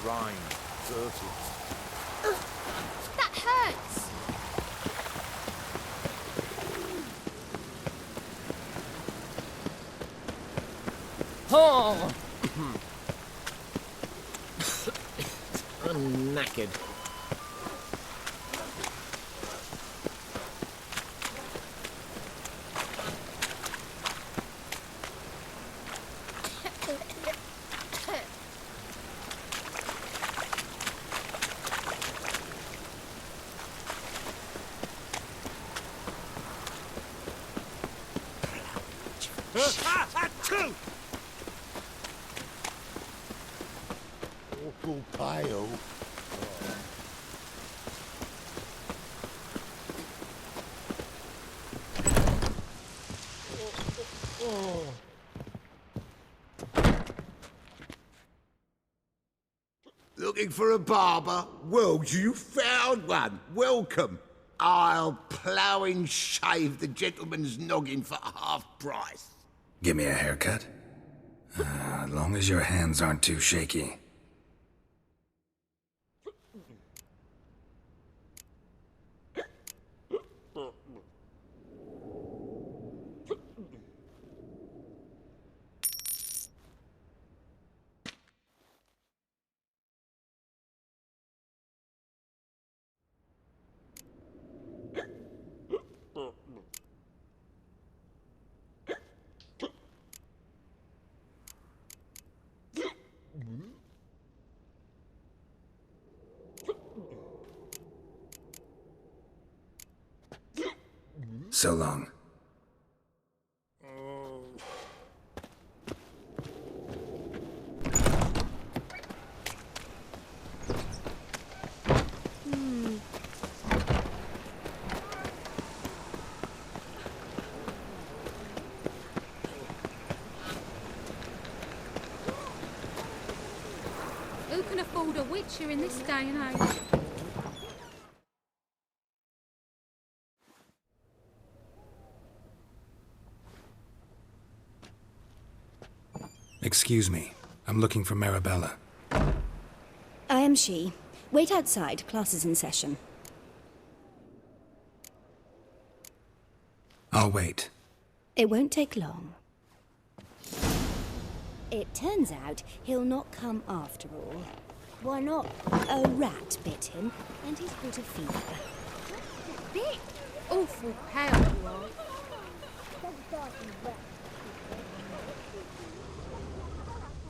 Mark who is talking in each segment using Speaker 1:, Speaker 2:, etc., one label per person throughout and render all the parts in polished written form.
Speaker 1: rain, dirty.
Speaker 2: That hurts!
Speaker 3: Oh! I'm knackered.
Speaker 1: Awful pale. Looking for a barber? Well, you found one. Welcome. I'll plough and shave the gentleman's noggin for half price.
Speaker 4: Give me a haircut? As long as your hands aren't too shaky. So long.
Speaker 2: Who can afford a Witcher in this day and age?
Speaker 4: Excuse me. I'm looking for Marabella.
Speaker 5: I am she. Wait outside. Class is in session.
Speaker 4: I'll wait.
Speaker 5: It won't take long. It turns out he'll not come after all. Why not? A rat bit him, and he's got a fever.
Speaker 2: Bit awful pale you are.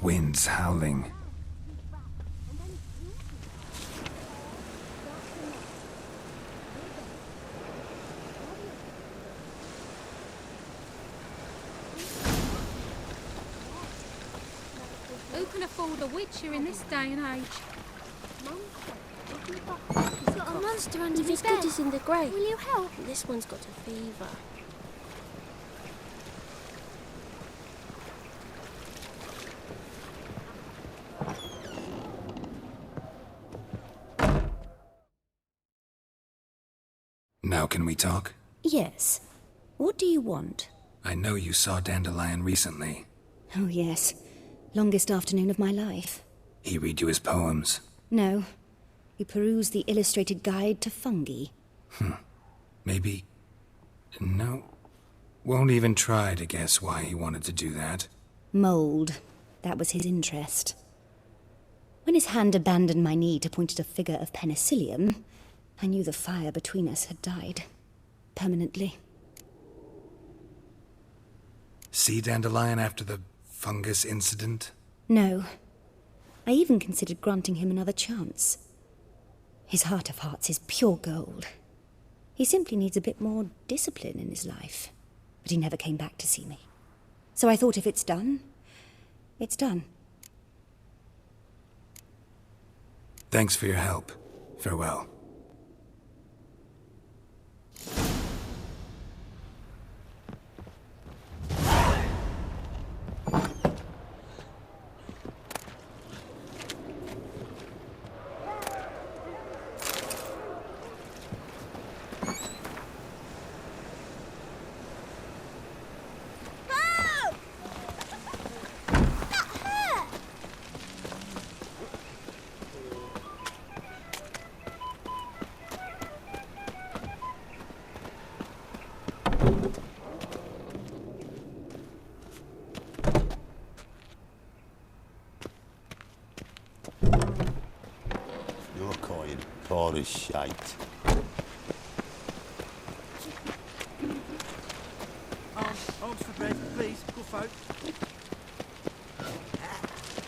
Speaker 4: Wind's howling.
Speaker 2: Who can afford a Witcher in this day and age?
Speaker 6: He's got a monster under his bed. His in the grave.
Speaker 2: Will you help?
Speaker 6: This one's got a fever.
Speaker 4: Now can we talk?
Speaker 5: Yes. What do you want?
Speaker 4: I know you saw Dandelion recently.
Speaker 5: Oh, yes. Longest afternoon of my life.
Speaker 4: He read you his poems.
Speaker 5: No. He perused the illustrated guide to fungi.
Speaker 4: Maybe... No. Won't even try to guess why he wanted to do that.
Speaker 5: Mold. That was his interest. When his hand abandoned my knee to point at a figure of penicillium, I knew the fire between us had died. Permanently.
Speaker 4: See Dandelion after the fungus incident?
Speaker 5: No. I even considered granting him another chance. His heart of hearts is pure gold. He simply needs a bit more discipline in his life. But he never came back to see me. So I thought if it's done, it's done.
Speaker 4: Thanks for your help. Farewell.
Speaker 1: pile of shite.
Speaker 3: Arms for bread, please. Good folk.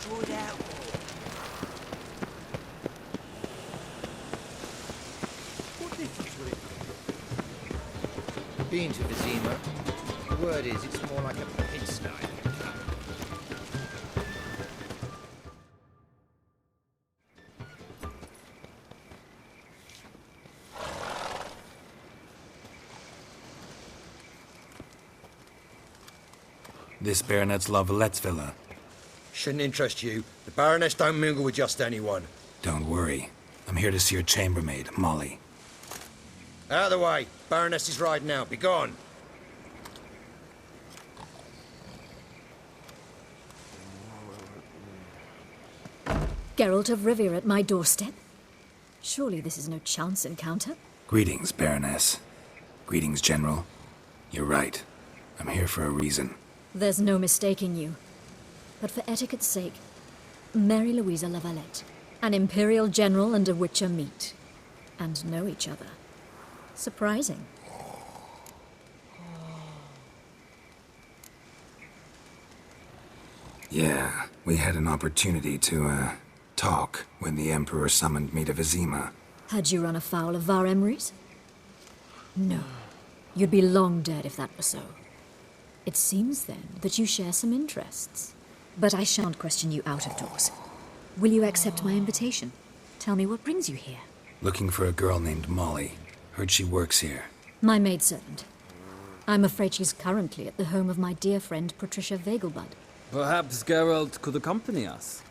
Speaker 3: Good out. What difference will it make?
Speaker 7: Been to Vizima. The word is, it's more like a pigsty.
Speaker 4: This Baronet's La Vallette's villa.
Speaker 7: Shouldn't interest you. The Baroness don't mingle with just anyone.
Speaker 4: Don't worry. I'm here to see your chambermaid, Molly.
Speaker 7: Out of the way. Baroness is riding out. Be gone.
Speaker 8: Geralt of Rivia at my doorstep? Surely this is no chance encounter?
Speaker 4: Greetings, Baroness. Greetings, General. You're right. I'm here for a reason.
Speaker 8: There's no mistaking you. But for etiquette's sake, Mary Louisa La Valette, an Imperial General and a Witcher meet. And know each other. Surprising.
Speaker 4: Yeah, we had an opportunity to, talk when the Emperor summoned me to Vizima.
Speaker 8: Had you run afoul of Var Emrys? No. You'd be long dead if that were so. It seems, then, that you share some interests. But I shan't question you out of doors. Will you accept my invitation? Tell me what brings you here.
Speaker 4: Looking for a girl named Molly. Heard she works here.
Speaker 8: My maidservant. I'm afraid she's currently at the home of my dear friend Patricia Vegelbud.
Speaker 9: Perhaps Geralt could accompany us.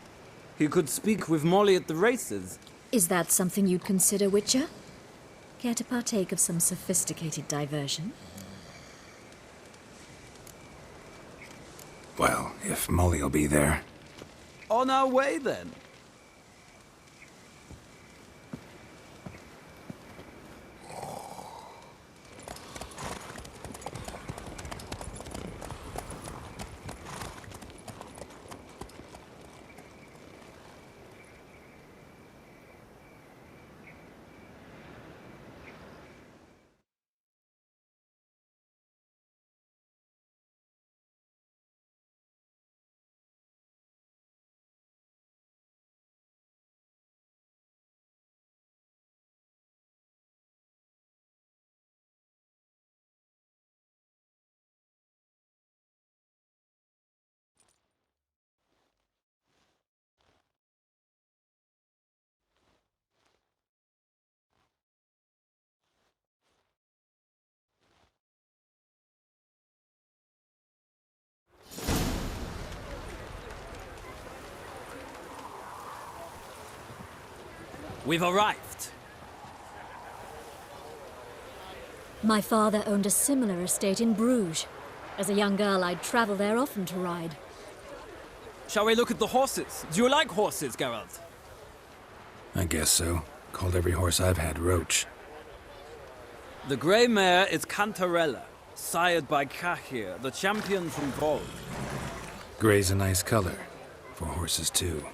Speaker 9: He could speak with Molly at the races.
Speaker 8: Is that something you'd consider, Witcher? Care to partake of some sophisticated diversion?
Speaker 4: Well, if Molly'll be there.
Speaker 9: On our way, then. We've arrived.
Speaker 8: My father owned a similar estate in Bruges. As a young girl, I'd travel there often to ride.
Speaker 9: Shall we look at the horses? Do you like horses, Geralt?
Speaker 4: I guess so. Called every horse I've had Roach.
Speaker 9: The grey mare is Cantarella, sired by Cahir, the champion from Gaul.
Speaker 4: Gray's a nice color. For horses, too.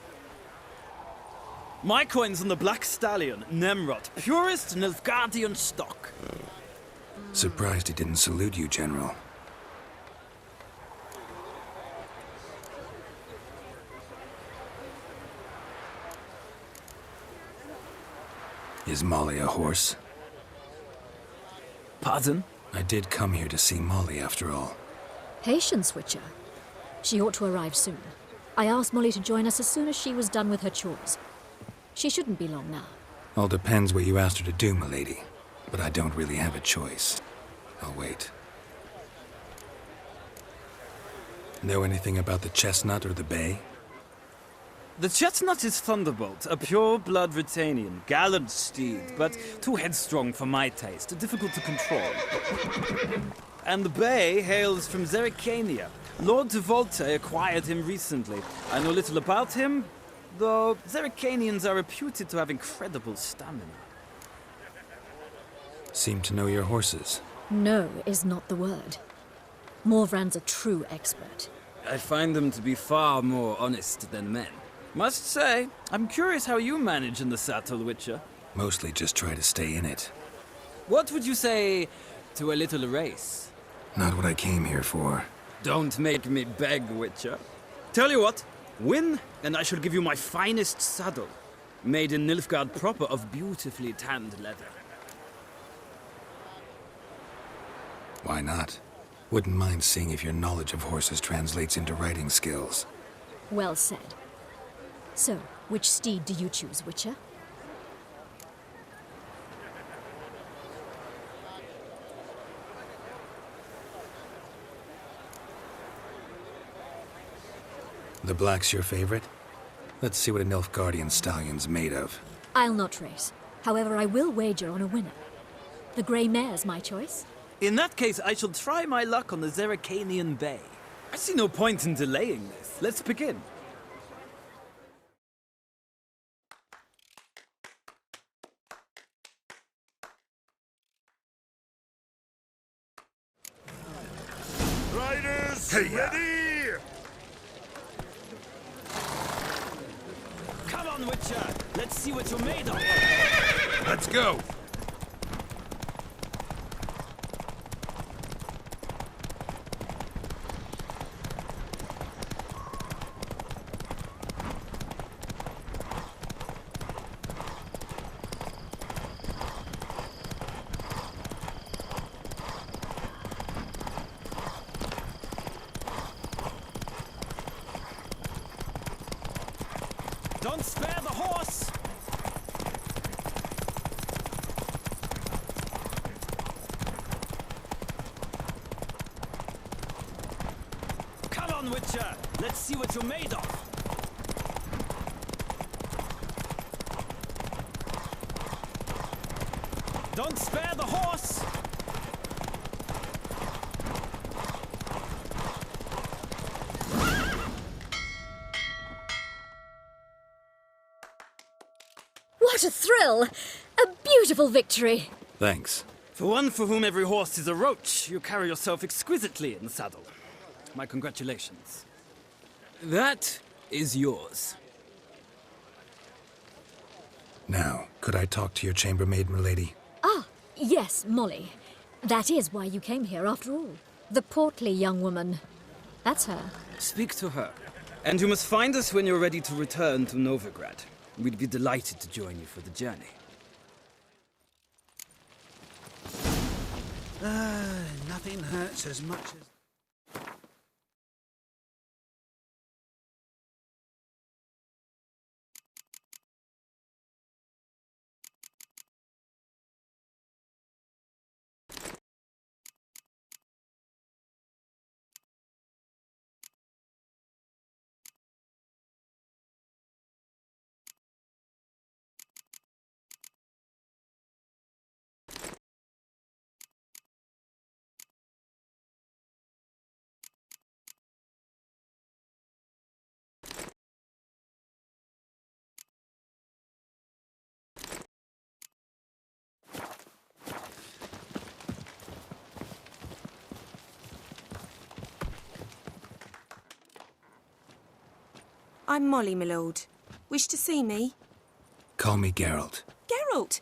Speaker 9: My coin's on the black stallion, Nemrod, purest Nilfgaardian stock.
Speaker 4: Surprised he didn't salute you, General. Is Molly a horse?
Speaker 9: Pardon?
Speaker 4: I did come here to see Molly, after all.
Speaker 8: Patience, Witcher. She ought to arrive soon. I asked Molly to join us as soon as she was done with her chores. She shouldn't be long now.
Speaker 4: All depends what you asked her to do, milady. But I don't really have a choice. I'll wait. Know anything about the chestnut or the bay?
Speaker 9: The chestnut is Thunderbolt, a pure-blood Britannian, gallant steed, but too headstrong for my taste, difficult to control. And the bay hails from Zerrikania. Lord de Volte acquired him recently. I know little about him, though Zerrikanians are reputed to have incredible stamina.
Speaker 4: Seem to know your horses.
Speaker 8: No is not the word. Morvran's a true expert.
Speaker 9: I find them to be far more honest than men. Must say, I'm curious how you manage in the saddle, Witcher.
Speaker 4: Mostly just try to stay in it.
Speaker 9: What would you say to a little race?
Speaker 4: Not what I came here for.
Speaker 9: Don't make me beg, Witcher. Tell you what, win, and I shall give you my finest saddle. Made in Nilfgaard proper of beautifully tanned leather.
Speaker 4: Why not? Wouldn't mind seeing if your knowledge of horses translates into riding skills.
Speaker 8: Well said. So, which steed do you choose, Witcher?
Speaker 4: The black's your favorite? Let's see what a Nilfgaardian stallion's made of.
Speaker 8: I'll not race. However, I will wager on a winner. The grey mare's my choice.
Speaker 9: In that case, I shall try my luck on the Zeracanian Bay. I see no point in delaying this. Let's begin.
Speaker 1: Riders, ready!
Speaker 9: Come on, Witcher! Let's see what you're made of!
Speaker 4: Let's go!
Speaker 9: Don't spare the horse! Come on, Witcher! Let's see what you're made of! Don't spare the horse!
Speaker 8: What a thrill! A beautiful victory!
Speaker 4: Thanks.
Speaker 9: For one for whom every horse is a roach, you carry yourself exquisitely in the saddle. My congratulations. That is yours.
Speaker 4: Now, could I talk to your chambermaid, milady?
Speaker 8: Ah, yes, Molly. That is why you came here after all. The portly young woman. That's her.
Speaker 9: Speak to her. And you must find us when you're ready to return to Novigrad. We'd be delighted to join you for the journey.
Speaker 3: Nothing hurts as much as...
Speaker 10: I'm Molly, my lord. Wish to see me?
Speaker 4: Call me Geralt.
Speaker 10: Geralt!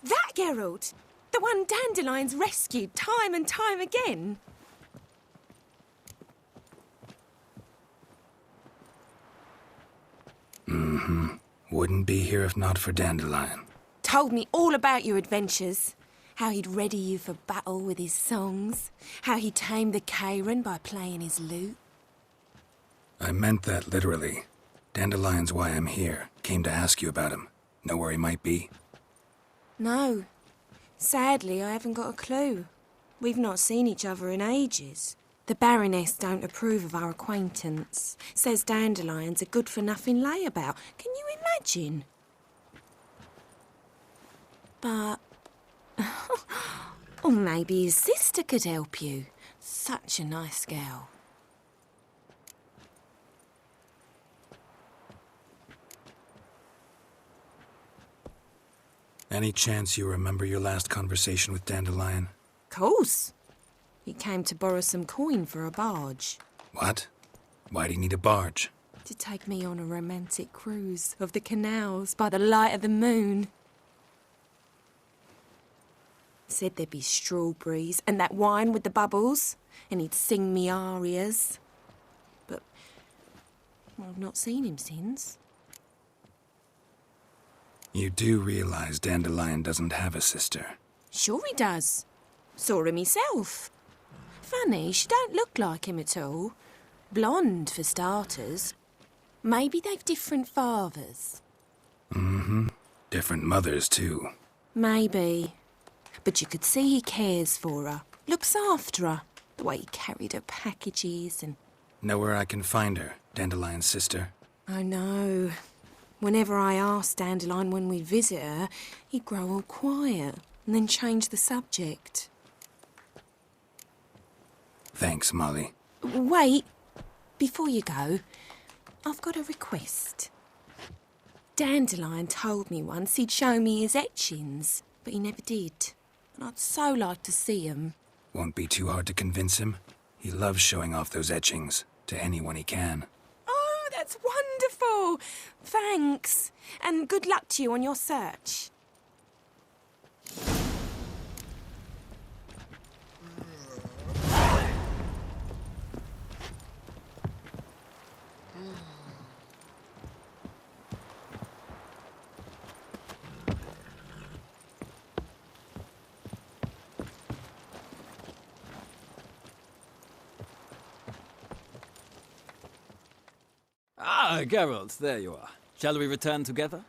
Speaker 10: That Geralt! The one Dandelion's rescued time and time again!
Speaker 4: Wouldn't be here if not for Dandelion.
Speaker 10: Told me all about your adventures. How he'd ready you for battle with his songs. How he tamed the Karen by playing his lute.
Speaker 4: I meant that literally. Dandelion's why I'm here. Came to ask you about him. Know where he might be?
Speaker 10: No. Sadly, I haven't got a clue. We've not seen each other in ages. The Baroness don't approve of our acquaintance. Says Dandelion's a good-for-nothing layabout. Can you imagine? But... or maybe his sister could help you. Such a nice girl.
Speaker 4: Any chance you remember your last conversation with Dandelion?
Speaker 10: Course. He came to borrow some coin for a barge.
Speaker 4: What? Why'd he need a barge?
Speaker 10: To take me on a romantic cruise of the canals by the light of the moon. Said there'd be strawberries and that wine with the bubbles, and he'd sing me arias. But I've not seen him since.
Speaker 4: You do realize Dandelion doesn't have a sister?
Speaker 10: Sure he does. Saw him myself. Funny, she don't look like him at all. Blonde, for starters. Maybe they've different fathers.
Speaker 4: Mm-hmm. Different mothers, too.
Speaker 10: Maybe. But you could see he cares for her. Looks after her. The way he carried her packages and...
Speaker 4: Know where I can find her, Dandelion's sister?
Speaker 10: I know. Whenever I asked Dandelion when we'd visit her, he'd grow all quiet and then change the subject.
Speaker 4: Thanks, Molly.
Speaker 10: Wait. Before you go, I've got a request. Dandelion told me once he'd show me his etchings, but he never did. And I'd so like to see 'em.
Speaker 4: Won't be too hard to convince him. He loves showing off those etchings to anyone he can.
Speaker 10: Oh, that's wonderful! Thanks. And good luck to you on your search.
Speaker 9: Ah, Geralt, there you are. Shall we return together?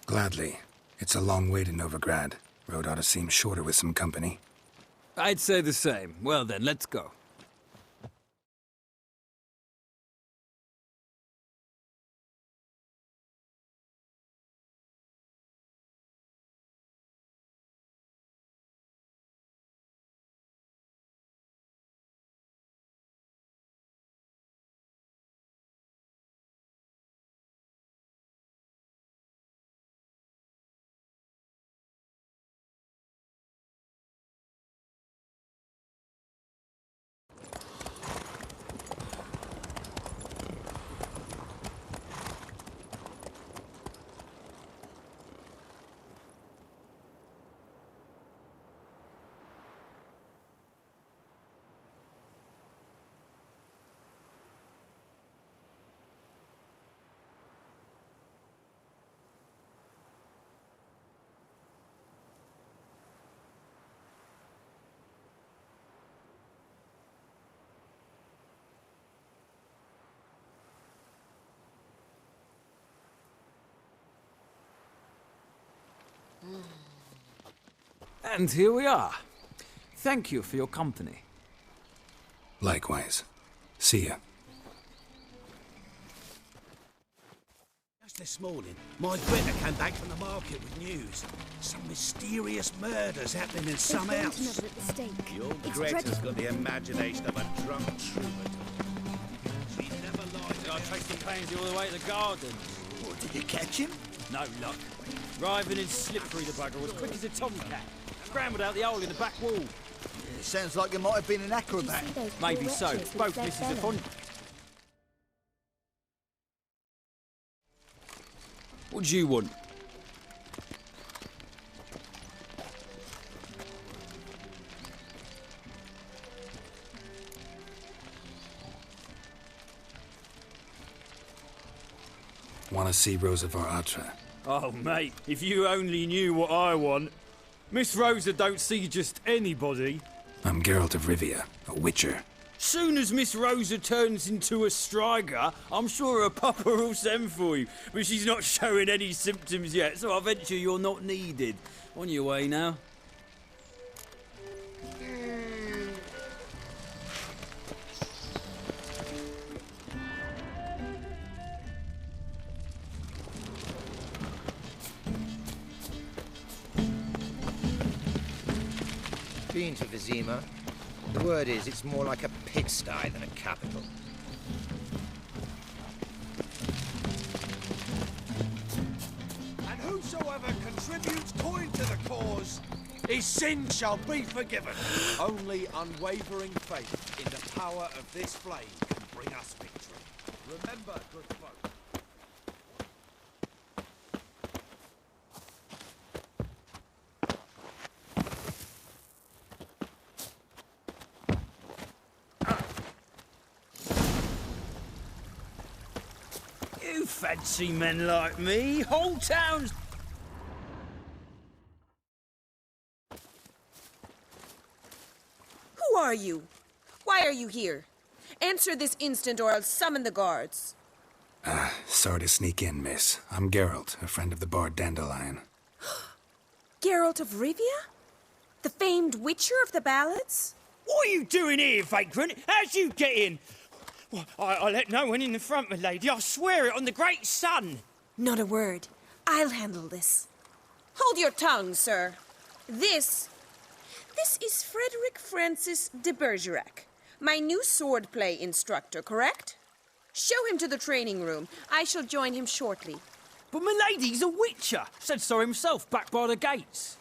Speaker 4: Gladly. It's a long way to Novigrad. Road ought to seem shorter with some company.
Speaker 9: I'd say the same. Well then, let's go. And here we are. Thank you for your company.
Speaker 4: Likewise. See ya.
Speaker 1: Just this morning, my critter came back from the market with news. Some mysterious murders happening in some house. Your Greta's got the imagination of a drunk troubadour. She never lies.
Speaker 9: I traced the pansy all the way to the garden.
Speaker 1: What, did you catch him?
Speaker 9: No luck. Driving in slippery, the bugger was quick as a tomcat. Scrambled out the hole in the back wall.
Speaker 1: It sounds like you might have been an acrobat.
Speaker 9: Maybe so. Both misses are fond. What do you want?
Speaker 4: Want to see Rosa var Atra?
Speaker 9: Oh, mate, if you only knew what I want. Miss Rosa don't see just anybody.
Speaker 4: I'm Geralt of Rivia, a witcher.
Speaker 9: Soon as Miss Rosa turns into a striker, I'm sure her papa will send for you. But she's not showing any symptoms yet, so I venture you're not needed. On your way now.
Speaker 7: Been to Vizima. The word is, it's more like a pigsty than a capital.
Speaker 3: And whosoever contributes coin to the cause, his sin shall be forgiven. Only unwavering faith in the power of this flame can bring us victory. Remember, good folk.
Speaker 9: fancy men like me. Whole towns...
Speaker 10: Who are you? Why are you here? Answer this instant or I'll summon the guards.
Speaker 4: Sorry to sneak in, miss. I'm Geralt, a friend of the bard Dandelion.
Speaker 10: Geralt of Rivia? The famed Witcher of the ballads?
Speaker 11: What are you doing here, vagrant? How'd you get in? Well, I let no one in the front, my lady. I swear it on the great sun.
Speaker 10: Not a word. I'll handle this. Hold your tongue, sir. This is Frederick Francis de Bergerac, my new swordplay instructor, correct? Show him to the training room. I shall join him shortly.
Speaker 9: But my lady's a witcher. Said so himself back by the gates.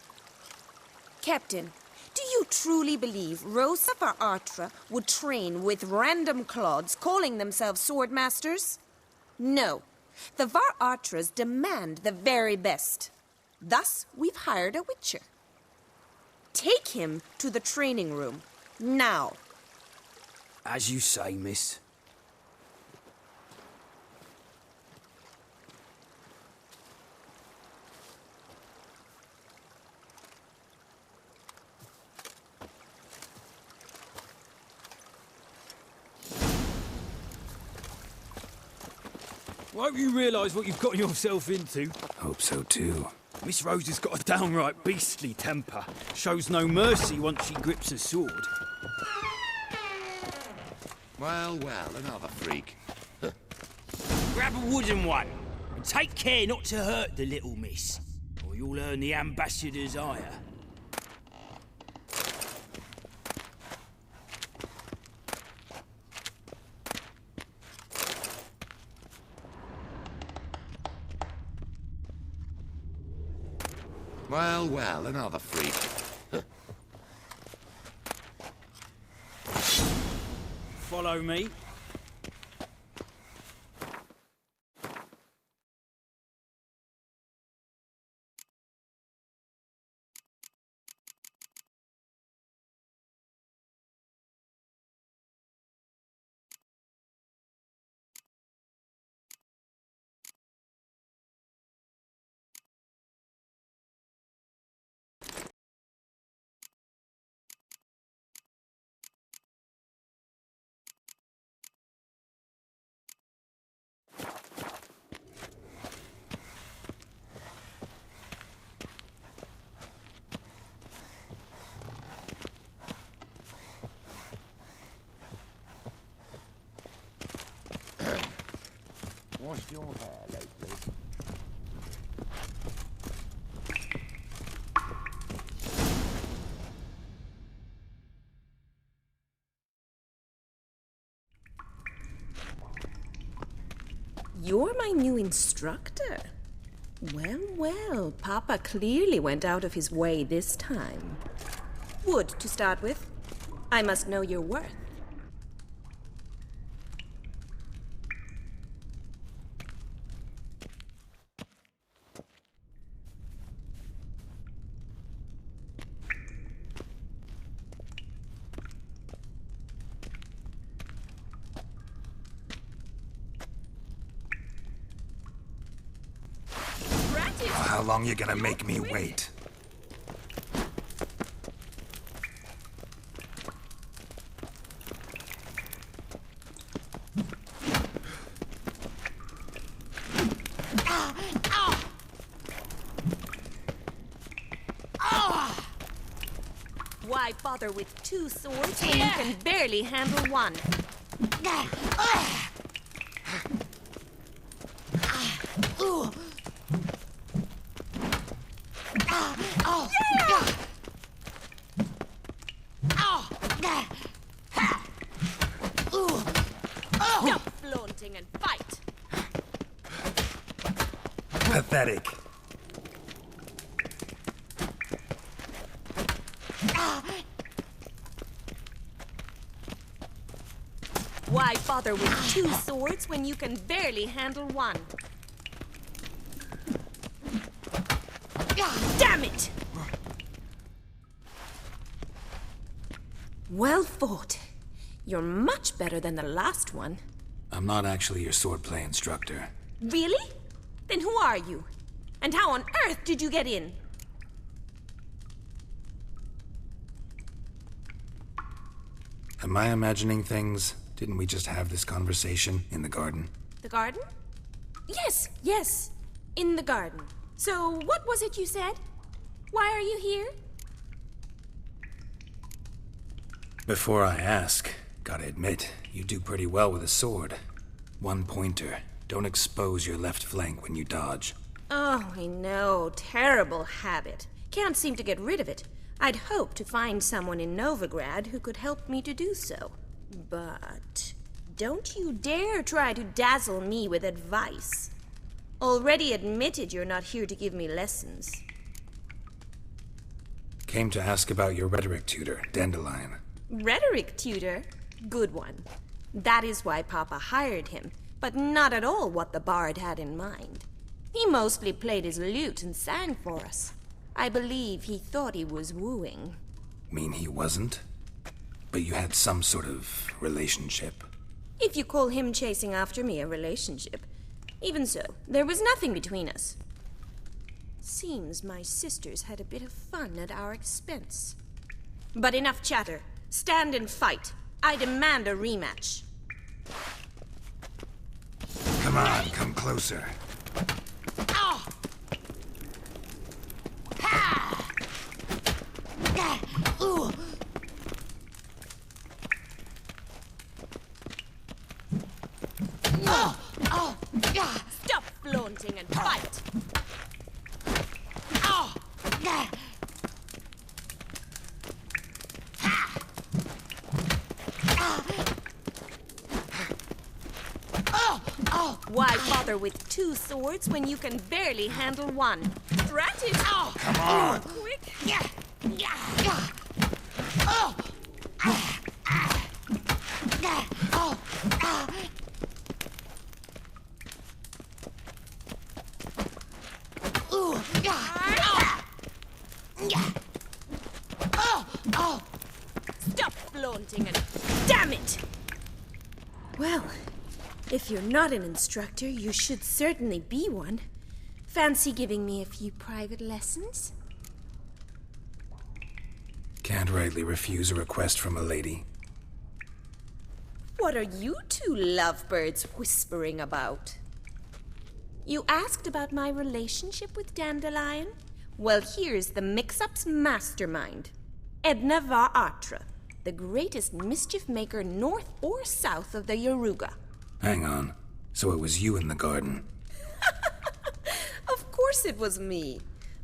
Speaker 10: Captain, do you truly believe Rosa var Artra would train with random clods calling themselves swordmasters? No. The var Artras demand the very best. Thus, we've hired a witcher. Take him to the training room. Now.
Speaker 9: As you say, miss. Won't you realise what you've got yourself into?
Speaker 4: Hope so, too.
Speaker 9: Miss Rose has got a downright beastly temper. Shows no mercy once she grips a sword.
Speaker 3: Well, another freak.
Speaker 11: Grab a wooden one. And take care not to hurt the little miss, or you'll earn the ambassador's ire.
Speaker 3: Well, another freak.
Speaker 9: Follow me.
Speaker 3: Washed your hair lately?
Speaker 10: You're my new instructor. Well, Papa clearly went out of his way this time. Wood, to start with. I must know your worth.
Speaker 4: How long you gonna make me wait?
Speaker 10: Why bother with two swords when you can barely handle one? Stop flaunting and fight!
Speaker 4: Pathetic.
Speaker 10: Why bother with two swords when you can barely handle one? Damn it! Well fought. You're much better than the last one.
Speaker 4: I'm not actually your swordplay instructor.
Speaker 10: Really? Then who are you? And how on earth did you get in?
Speaker 4: Am I imagining things? Didn't we just have this conversation in the garden?
Speaker 10: The garden? Yes, yes. In the garden. So, what was it you said? Why are you here?
Speaker 4: Before I ask, gotta admit, you do pretty well with a sword. One pointer. Don't expose your left flank when you dodge.
Speaker 10: Oh, I know. Terrible habit. Can't seem to get rid of it. I'd hoped to find someone in Novigrad who could help me to do so. But don't you dare try to dazzle me with advice. Already admitted you're not here to give me lessons.
Speaker 4: Came to ask about your rhetoric tutor, Dandelion.
Speaker 10: Rhetoric tutor? Good one. That is why Papa hired him, but not at all what the bard had in mind. He mostly played his lute and sang for us. I believe he thought he was wooing.
Speaker 4: Mean he wasn't? But you had some sort of relationship?
Speaker 10: If you call him chasing after me a relationship. Even so, there was nothing between us. Seems my sisters had a bit of fun at our expense. But enough chatter. Stand and fight. I demand a rematch.
Speaker 4: Come on, come closer.
Speaker 10: Oh! Ha! Ooh! Oh! Oh! Stop flaunting and fight! Oh! Why bother with two swords when you can barely handle one? Drat it! Oh,
Speaker 4: come on!
Speaker 10: Quick! Yeah! Yeah! Oh! Stop flaunting and damn it! Well, if you're not an instructor, you should certainly be one. Fancy giving me a few private lessons?
Speaker 4: Can't rightly refuse a request from a lady.
Speaker 10: What are you two lovebirds whispering about? You asked about my relationship with Dandelion? Well, here's the mix-up's mastermind. Edna var Atra, the greatest mischief maker north or south of the Yaruga.
Speaker 4: Hang on. So it was you in the garden?
Speaker 10: Of course it was me.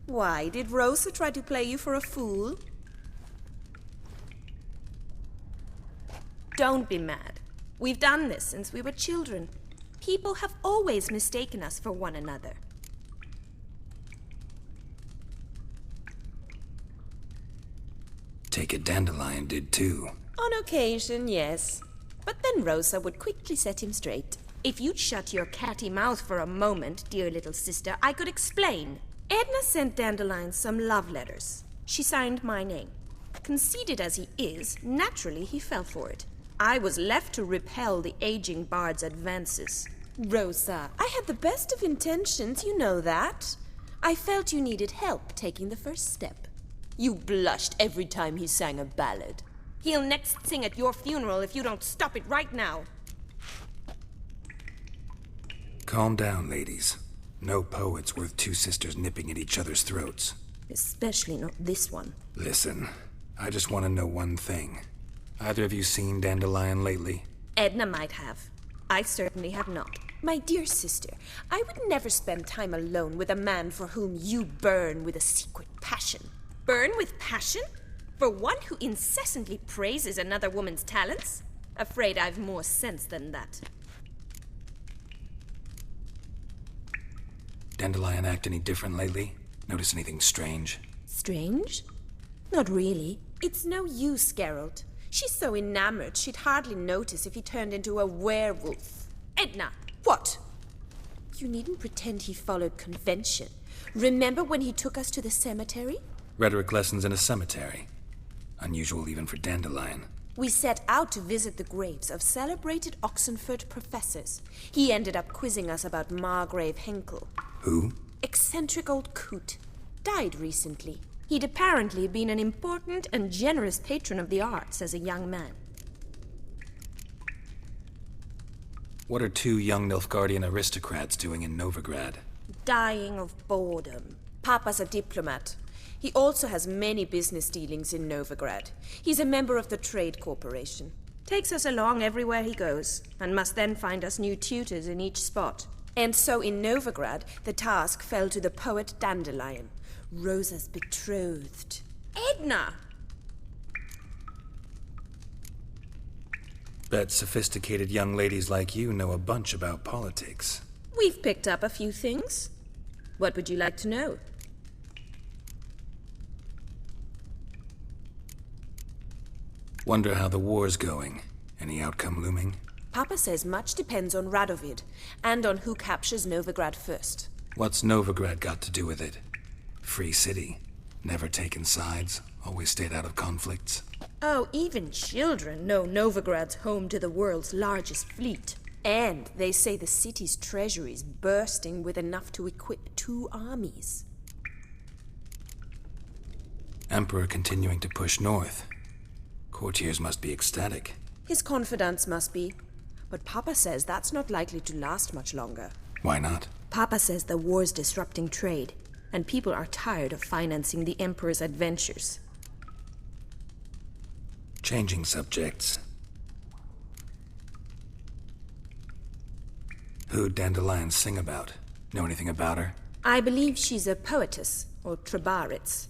Speaker 10: Why, did Rosa try to play you for a fool? Don't be mad. We've done this since we were children. People have always mistaken us for one another.
Speaker 4: Take it Dandelion did too.
Speaker 10: On occasion, yes. But then Rosa would quickly set him straight. If you'd shut your catty mouth for a moment, dear little sister, I could explain. Edna sent Dandelion some love letters. She signed my name. Conceited as he is, naturally he fell for it. I was left to repel the aging bard's advances. Rosa, I had the best of intentions, you know that. I felt you needed help taking the first step. You blushed every time he sang a ballad. He'll next sing at your funeral if you don't stop it right now.
Speaker 4: Calm down, ladies. No poet's worth two sisters nipping at each other's throats.
Speaker 10: Especially not this one.
Speaker 4: Listen, I just want to know one thing. Either of you seen Dandelion lately?
Speaker 10: Edna might have. I certainly have not. My dear sister, I would never spend time alone with a man for whom you burn with a secret passion. Burn with passion? For one who incessantly praises another woman's talents? Afraid I've more sense than that.
Speaker 4: Dandelion act any different lately? Notice anything strange?
Speaker 10: Strange? Not really. It's no use, Geralt. She's so enamored she'd hardly notice if he turned into a werewolf. Edna! What? You needn't pretend he followed convention. Remember when he took us to the cemetery?
Speaker 4: Rhetoric lessons in a cemetery. Unusual even for Dandelion.
Speaker 10: We set out to visit the graves of celebrated Oxenford professors. He ended up quizzing us about Margrave Henkel.
Speaker 4: Who?
Speaker 10: Eccentric old coot. Died recently. He'd apparently been an important and generous patron of the arts as a young man.
Speaker 4: What are 2 young Nilfgaardian aristocrats doing in Novigrad?
Speaker 10: Dying of boredom. Papa's a diplomat. He also has many business dealings in Novigrad. He's a member of the Trade Corporation. Takes us along everywhere he goes, and must then find us new tutors in each spot. And so in Novigrad, the task fell to the poet Dandelion, Rosa's betrothed. Edna!
Speaker 4: Bet sophisticated young ladies like you know a bunch about politics.
Speaker 10: We've picked up a few things. What would you like to know?
Speaker 4: Wonder how the war's going. Any outcome looming?
Speaker 10: Papa says much depends on Radovid, and on who captures Novigrad first.
Speaker 4: What's Novigrad got to do with it? Free city. Never taken sides. Always stayed out of conflicts.
Speaker 10: Oh, even children know Novigrad's home to the world's largest fleet. And they say the city's treasury's bursting with enough to equip 2 armies.
Speaker 4: Emperor continuing to push north. Courtiers must be ecstatic.
Speaker 10: His confidants must be. But Papa says that's not likely to last much longer.
Speaker 4: Why not?
Speaker 10: Papa says the war's disrupting trade, and people are tired of financing the Emperor's adventures.
Speaker 4: Changing subjects. Who'd Dandelion sing about? Know anything about her?
Speaker 10: I believe she's a poetess, or trabaritz.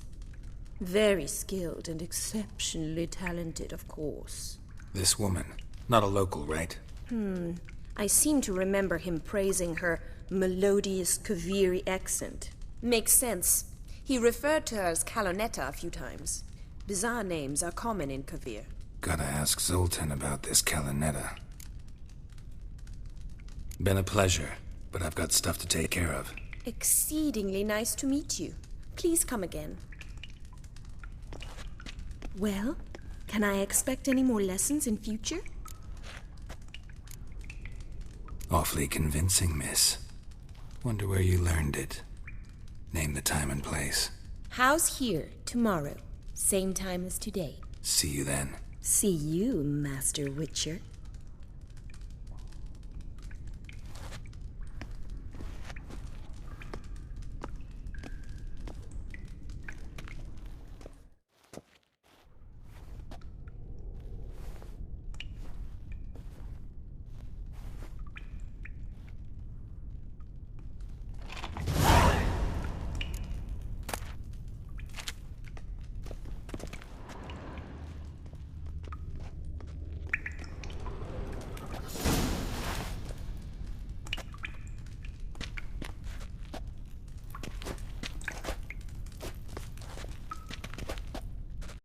Speaker 10: Very skilled and exceptionally talented, of course.
Speaker 4: This woman. Not a local, right?
Speaker 10: I seem to remember him praising her melodious Kaviri accent. Makes sense. He referred to her as Kalonetta a few times. Bizarre names are common in Kavir.
Speaker 4: Gotta ask Zoltan about this Kalonetta. Been a pleasure, but I've got stuff to take care of.
Speaker 10: Exceedingly nice to meet you. Please come again. Well, can I expect any more lessons in future?
Speaker 4: Awfully convincing, miss. Wonder where you learned it. Name the time and place.
Speaker 10: House here, tomorrow. Same time as today.
Speaker 4: See you then.
Speaker 10: See you, Master Witcher.